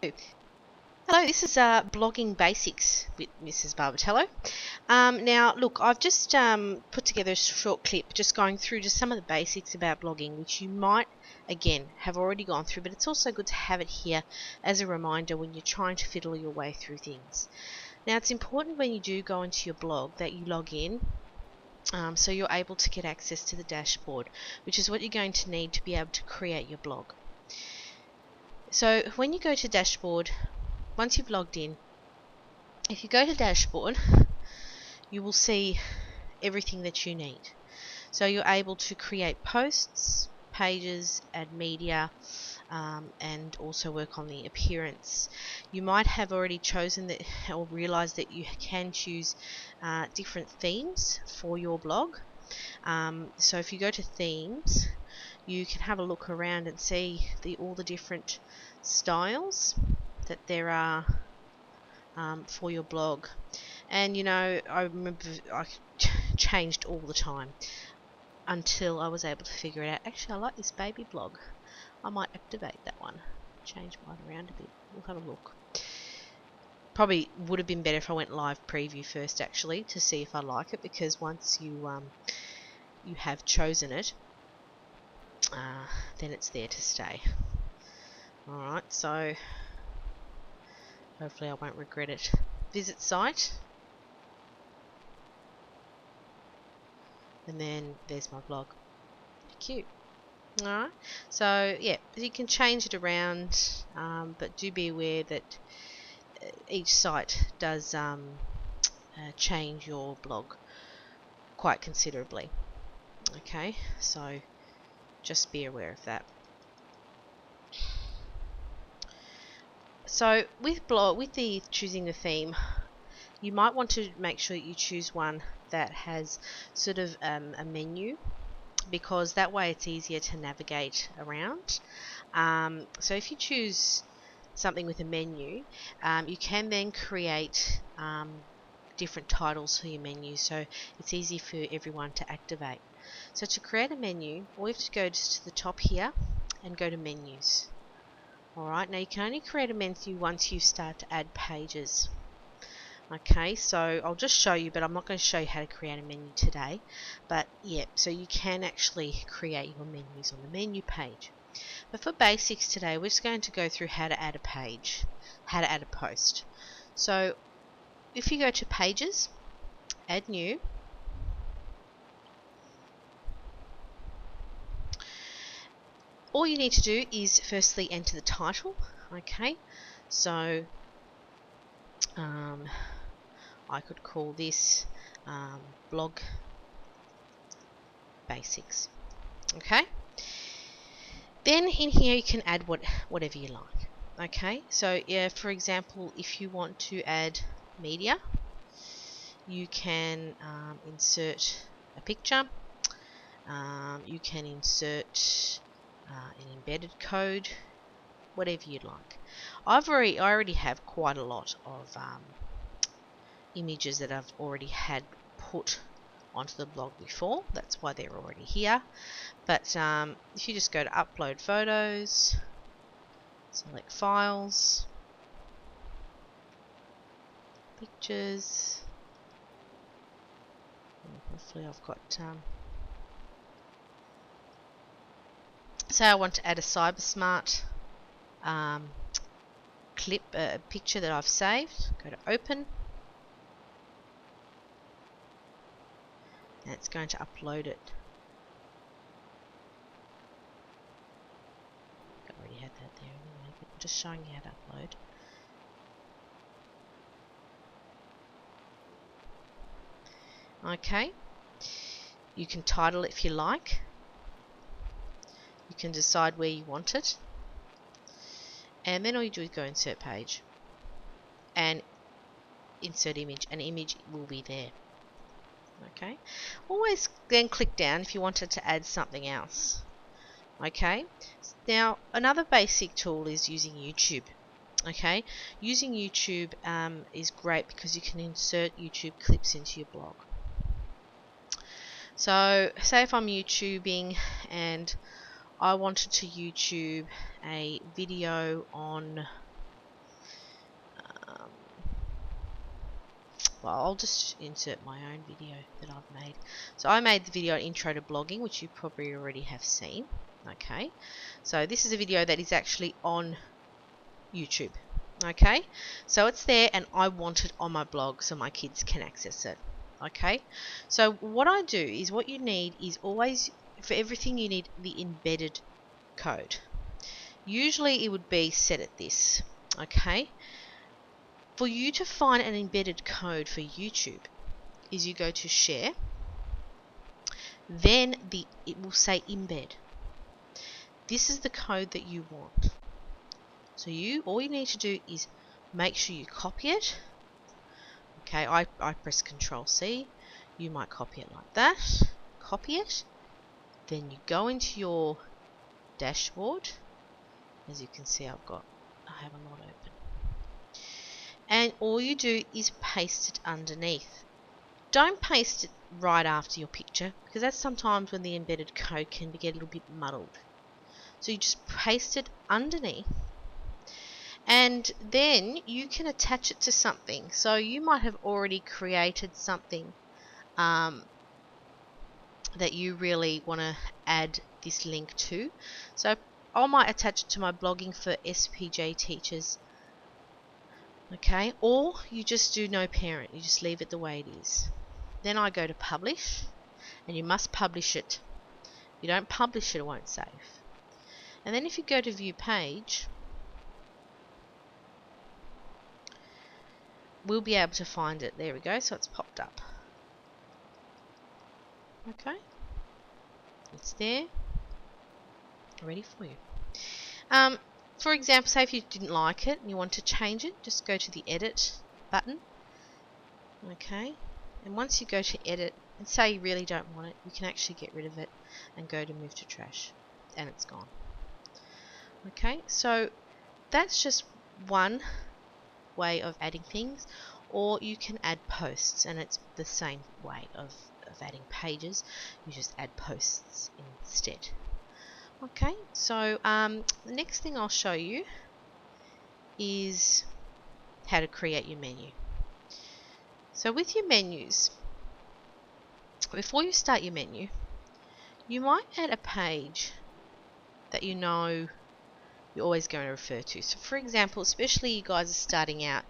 Hello, this is Blogging Basics with Mrs. Barbatello. Now, look, I've just put together a short clip just going through just some of the basics about blogging, which you might, again, have already gone through, but it's also good to have it here as a reminder when you're trying to fiddle your way through things. Now, it's important when you do go into your blog that you log in so you're able to get access to the dashboard, which is what you're going to need to be able to create your blog. So when you go to dashboard, once you've logged in, if you go to dashboard, you will see everything that you need. So you're able to create posts, pages, add media, and also work on the appearance. You might have already chosen that or realized that you can choose different themes for your blog. So if you go to themes, you can have a look around and see all the different styles that there are for your blog. And you know, I remember I changed all the time until I was able to figure it out. Actually, I like this baby blog. I might activate that one. Change mine around a bit. We'll have a look. Probably would have been better if I went live preview first, actually, to see if I like it, because once you have chosen it, then it's there to stay. Alright, so hopefully I won't regret it. Visit site. And then there's my blog. Cute. Alright, so yeah, you can change it around, but do be aware that each site does change your blog quite considerably. Okay, so just be aware of that. So with choosing the theme, you might want to make sure that you choose one that has sort of a menu, because that way it's easier to navigate around. So if you choose something with a menu, you can then create different titles for your menu, so it's easy for everyone to activate. So to create a menu, we have to go just to the top here and go to menus. Alright, now you can only create a menu once you start to add pages. Okay, so I'll just show you, but I'm not going to show you how to create a menu today. But yeah, so you can actually create your menus on the menu page. But for basics today, we're just going to go through how to add a page, how to add a post. So if you go to pages, add new, all you need to do is firstly enter the title. Okay, so I could call this blog basics. Okay, then in here you can add whatever you like. Okay, so yeah, for example, if you want to add media, you can insert a picture, you can insert an embedded code, whatever you'd like. I already have quite a lot of images that I've already had put onto the blog before. That's why they're already here. But if you just go to upload photos, select files, pictures, hopefully I've got say I want to add a CyberSmart clip, picture that I've saved. Go to open, and it's going to upload it. I already had that there anyway, but I'm just showing you how to upload. Okay, you can title it if you like. You can decide where you want it, and then all you do is go insert page and insert image. An image will be there. Okay, always then click down if you wanted to add something else. Okay, now another basic tool is using YouTube. Okay, using YouTube is great because you can insert YouTube clips into your blog. So say if I'm YouTubing and I wanted to YouTube a video on well, I'll just insert my own video that I've made. So I made the video Intro to Blogging, which you probably already have seen. Okay, so this is a video that is actually on YouTube. Okay, so it's there and I want it on my blog so my kids can access it. Okay, so what I do is, what you need is always, for everything you need the embedded code. Usually it would be set at this. Okay, for you to find an embedded code for YouTube is you go to share, then it will say embed. This is the code that you want. So all you need to do is make sure you copy it. Okay, I press Control C. You might copy it like that. Copy it. Then you go into your dashboard. As you can see, I have a lot open. And all you do is paste it underneath. Don't paste it right after your picture, because that's sometimes when the embedded code can get a little bit muddled. So you just paste it underneath, and then you can attach it to something. So you might have already created something that you really want to add this link to. So I might attach it to my Blogging for SPJ Teachers. Okay, or you just do no parent, you just leave it the way it is. Then I go to publish, and you must publish it. If you don't publish it, it won't save. And then if you go to view page, we'll be able to find it. There we go, so it's popped up. Okay, it's there, ready for you. For example, say if you didn't like it and you want to change it, just go to the edit button. Okay, and once you go to edit and say you really don't want it, you can actually get rid of it and go to move to trash, and it's gone. Okay, so that's just one way of adding things, or you can add posts, and it's the same way of adding pages. You just add posts instead. Okay, so the next thing I'll show you is how to create your menu. So with your menus, before you start your menu, you might add a page that you know you're always going to refer to. So for example, especially you guys are starting out,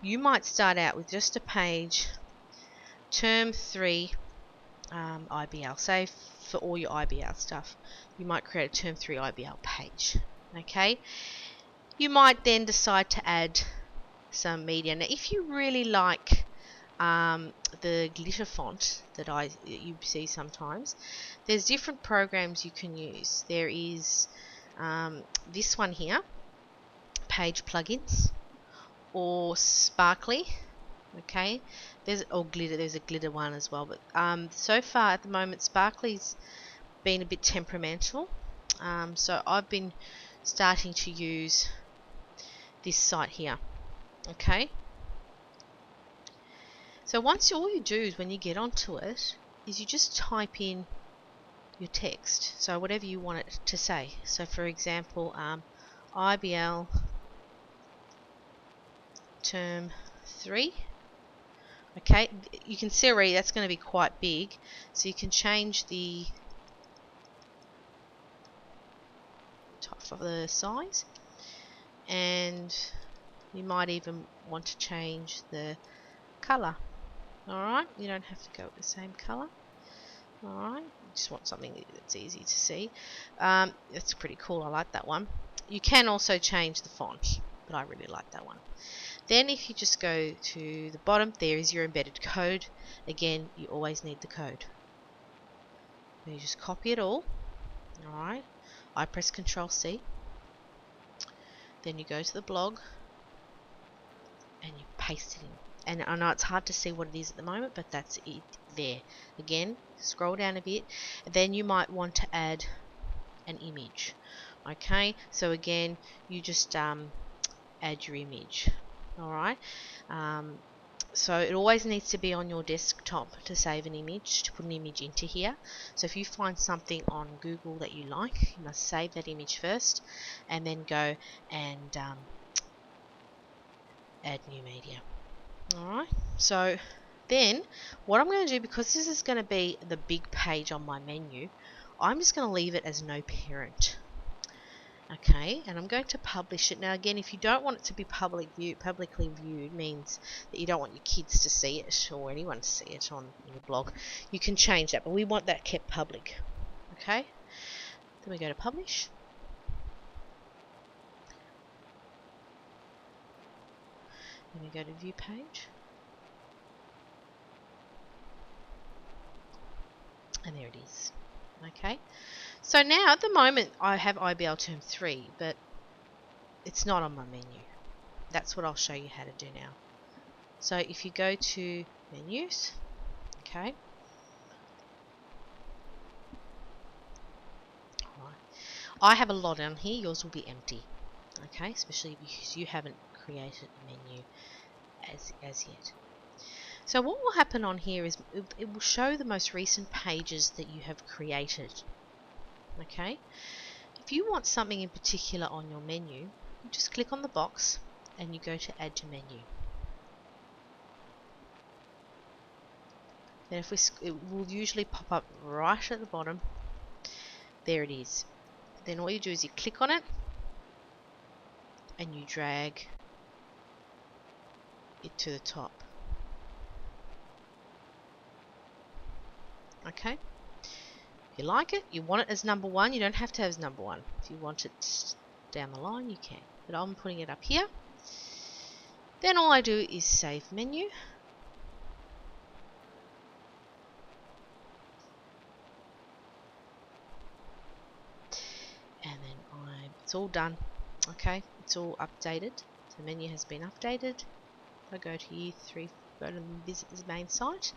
you might start out with just a page, term 3 IBL. Say for all your IBL stuff, you might create a term 3 IBL page. Okay, you might then decide to add some media. Now if you really like the glitter font that you see sometimes, there's different programs you can use. There is this one here, Page Plugins, or Sparkly. Okay, there's a glitter one as well, but so far at the moment Sparkly's been a bit temperamental, so I've been starting to use this site here. Okay, so all you do is, when you get onto it, is you just type in your text, so whatever you want it to say. So for example, IBL term 3. Okay, you can see already that's going to be quite big, so you can change the type of the size, and you might even want to change the color. Alright, you don't have to go with the same color. Alright, you just want something that's easy to see. That's pretty cool, I like that one. You can also change the font, but I really like that one. Then if you just go to the bottom, there is your embedded code. Again, you always need the code. Then you just copy it all. Alright, I press Control C. Then you go to the blog and you paste it in. And I know it's hard to see what it is at the moment, but that's it there. Again, scroll down a bit. Then you might want to add an image. Okay, so again, you just add your image. Alright, so it always needs to be on your desktop to save an image, to put an image into here. So if you find something on Google that you like, you must save that image first, and then go and add new media. Alright, so then what I'm going to do, because this is going to be the big page on my menu, I'm just going to leave it as no parent. Okay, and I'm going to publish it. Now again, if you don't want it to be publicly viewed, means that you don't want your kids to see it or anyone to see it on your blog, you can change that, but we want that kept public. Okay, then we go to publish. Then we go to view page. And there it is. Okay, so now at the moment I have IBL Term 3, but it's not on my menu. That's what I'll show you how to do now. So if you go to menus, okay, alright, I have a lot on here, yours will be empty, okay, especially because you haven't created a menu as yet. So what will happen on here is it will show the most recent pages that you have created. Okay, if you want something in particular on your menu, you just click on the box and you go to add to menu. Then if it will usually pop up right at the bottom. There it is. Then all you do is you click on it and you drag it to the top. Okay, if you like it, you want it as number 1, you don't have to have as number 1. If you want it down the line, you can, but I'm putting it up here. Then all I do is save menu, and then it's all done. Okay, it's all updated. The menu has been updated. If I go to year 3, go to visit the main site,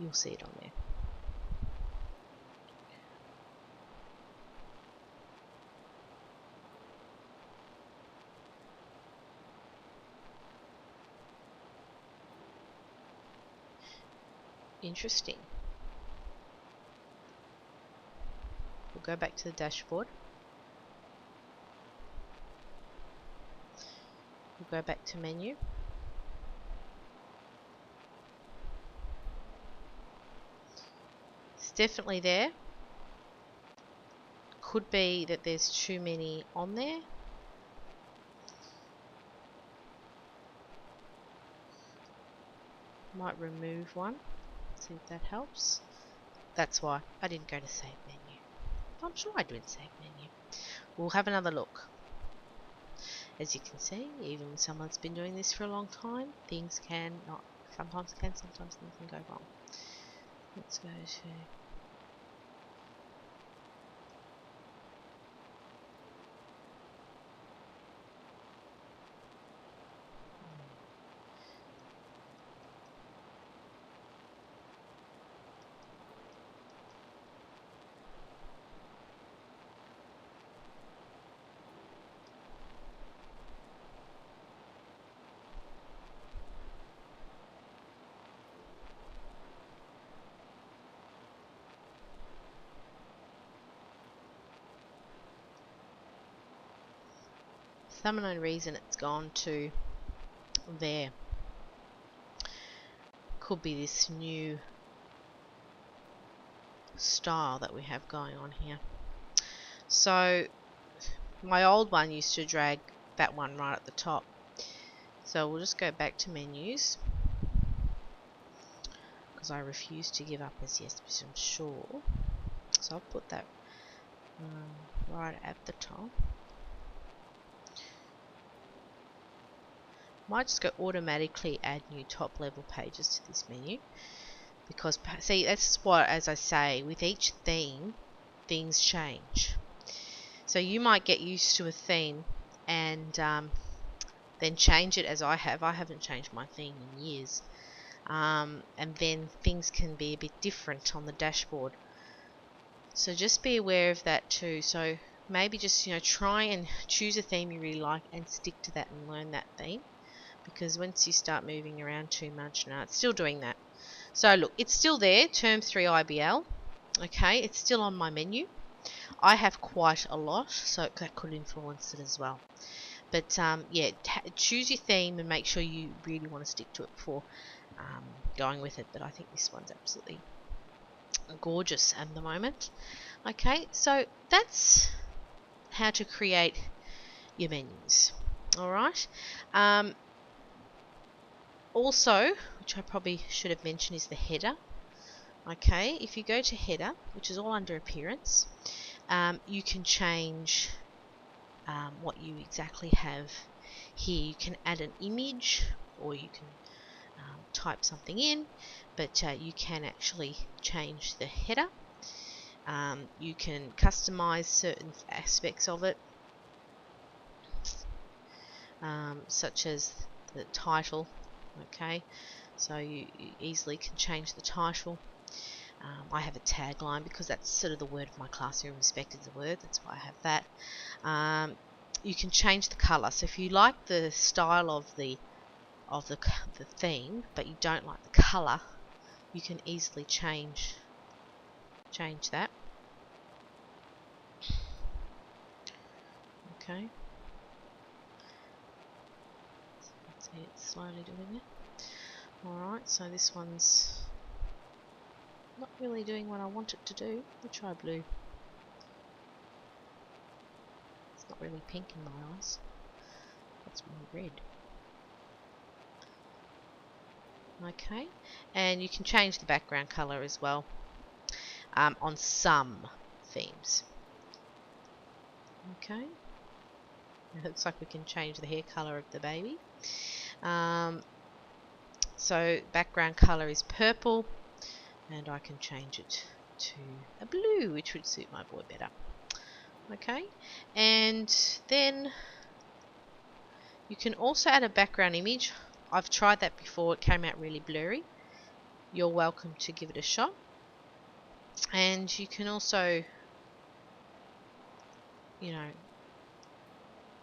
you'll see it on there. Interesting. We'll go back to the dashboard. We'll go back to menu. It's definitely there. Could be that there's too many on there. Might remove one. See if that helps. That's why I didn't go to save menu. I'm sure I did save menu. We'll have another look. As you can see, even when someone's been doing this for a long time, things can not, sometimes things can go wrong. Let's go to some unknown reason it's gone to there. Could be this new style that we have going on here. So my old one used to drag that one right at the top. So we'll just go back to menus, because I refuse to give up as yes, because I'm sure. So I'll put that right at the top. Might just go automatically add new top level pages to this menu, because see, that's what, as I say, with each theme things change. So you might get used to a theme and then change it, as I have. I haven't changed my theme in years, and then things can be a bit different on the dashboard. So just be aware of that too. So maybe just try and choose a theme you really like and stick to that and learn that theme. Because once you start moving around too much, now it's still doing that. So look, it's still there, Term 3 IBL. Okay, it's still on my menu. I have quite a lot, so that could influence it as well. But yeah, choose your theme and make sure you really want to stick to it before going with it. But I think this one's absolutely gorgeous at the moment. Okay, so that's how to create your menus. Alright. Also, which I probably should have mentioned, is the header. Okay, if you go to header, which is all under appearance, you can change what you exactly have here. You can add an image, or you can type something in, but you can actually change the header. You can customize certain aspects of it, such as the title. Okay, so you easily can change the title. I have a tagline because that's sort of the word of my classroom. Respect is the word. That's why I have that. You can change the color. So if you like the style of the theme, but you don't like the color, you can easily change that. Okay. See, it's slowly doing it. Alright, so this one's not really doing what I want it to do. We'll try blue. It's not really pink in my eyes. That's more red. Okay, and you can change the background color as well on some themes. Okay, it looks like we can change the hair color of the baby. So background color is purple, and I can change it to a blue, which would suit my boy better. Okay, and then you can also add a background image. I've tried that before, it came out really blurry. You're welcome to give it a shot. And you can also, you know,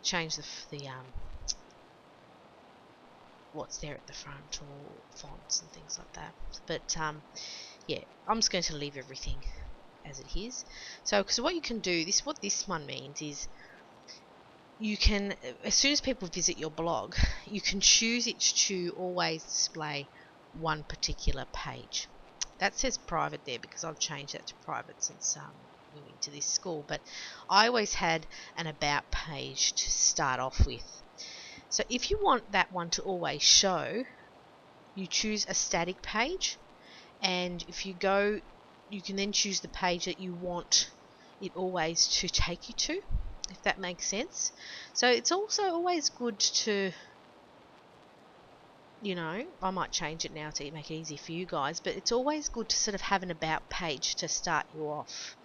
change the what's there at the front, or fonts and things like that. But yeah, I'm just going to leave everything as it is. So, because what you can do, what this one means is, you can, as soon as people visit your blog, you can choose it to always display one particular page. That says private there because I've changed that to private since moving to this school, but I always had an about page to start off with. So if you want that one to always show, you choose a static page, and if you go, you can then choose the page that you want it always to take you to, if that makes sense. So it's also always good to, you know, I might change it now to make it easy for you guys, but it's always good to sort of have an about page to start you off,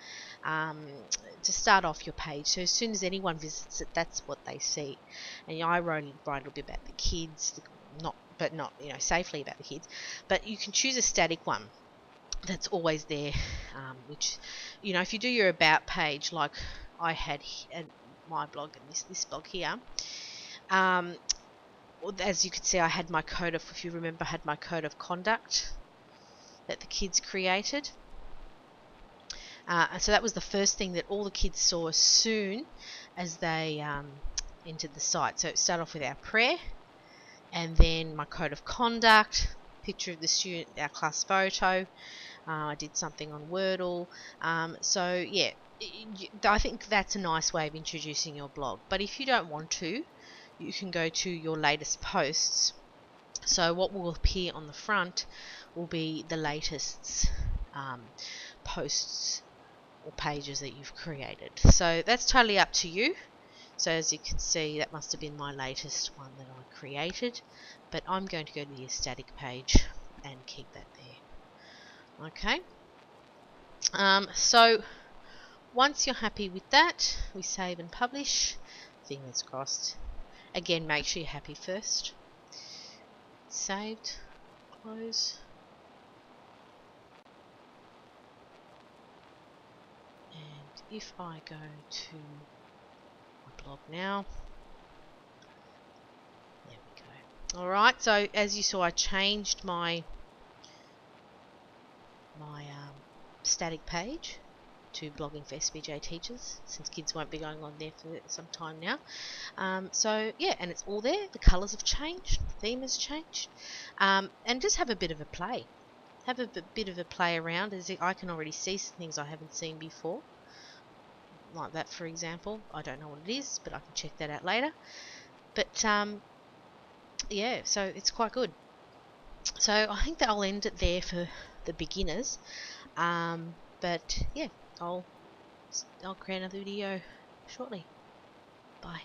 to start off your page. So as soon as anyone visits it, that's what they see. And I write a little bit about the kids, not you know, safely about the kids, but you can choose a static one that's always there, which, you know, if you do your about page like I had at my blog and this blog here, as you could see, I had my code of, if you remember, I had my code of conduct that the kids created. And so that was the first thing that all the kids saw as soon as they entered the site. So it started off with our prayer, and then my code of conduct, picture of the student, our class photo. I did something on Wordle. So yeah, I think that's a nice way of introducing your blog. But if you don't want to, you can go to your latest posts. So what will appear on the front will be the latest posts or pages that you've created. So that's totally up to you. So as you can see, that must have been my latest one that I created, but I'm going to go to the static page and keep that there. Okay. So once you're happy with that, we save and publish. Fingers crossed. Again, make sure you're happy first. Saved. Close. And if I go to my blog now, there we go. Alright, so as you saw, I changed my static page. to blogging for SBJ teachers, since kids won't be going on there for some time now. So yeah, and it's all there. The colours have changed, the theme has changed, and just have a bit of a play. Have a bit of a play around. As I can already see some things I haven't seen before, like that, for example. I don't know what it is, but I can check that out later. But yeah, so it's quite good. So I think that I'll end it there for the beginners. But yeah, I'll create another video shortly. Bye.